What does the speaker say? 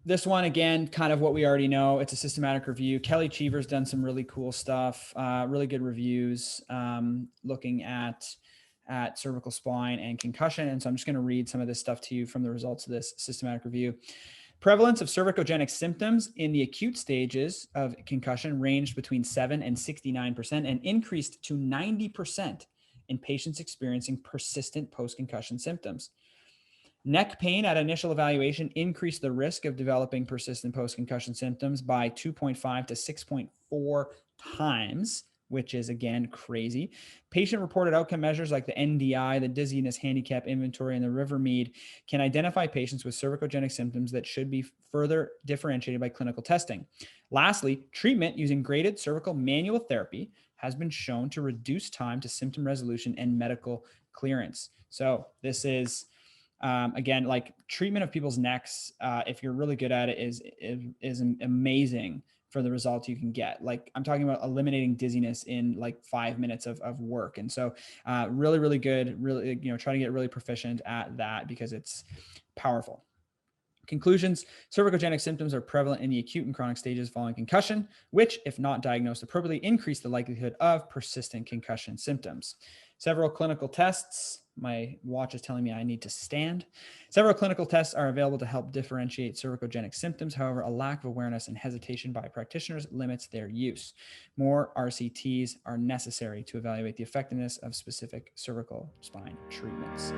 This one, again, kind of what we already know. It's a systematic review. Kelly Cheever's done some really cool stuff, really good reviews, looking at cervical spine and concussion. And so I'm just going to read some of this stuff to you from the results of this systematic review. Prevalence of cervicogenic symptoms in the acute stages of concussion ranged between 7 and 69% and increased to 90% in patients experiencing persistent post-concussion symptoms. Neck pain at initial evaluation increased the risk of developing persistent post-concussion symptoms by 2.5 to 6.4 times, which is, again, crazy. Patient-reported outcome measures like the NDI, the Dizziness Handicap Inventory, and the Rivermead can identify patients with cervicogenic symptoms that should be further differentiated by clinical testing. Lastly, treatment using graded cervical manual therapy has been shown to reduce time to symptom resolution and medical clearance. So this is... again, like treatment of people's necks, if you're really good at it, is amazing for the results you can get. Like I'm talking about eliminating dizziness in like 5 minutes of work. And so really, really good, really, try to get really proficient at that because it's powerful. Conclusions: cervicogenic symptoms are prevalent in the acute and chronic stages following concussion, which, if not diagnosed appropriately, increase the likelihood of persistent concussion symptoms. Several clinical tests. My watch is telling me I need to stand. Several clinical tests are available to help differentiate cervicogenic symptoms. However, a lack of awareness and hesitation by practitioners limits their use. More RCTs are necessary to evaluate the effectiveness of specific cervical spine treatments.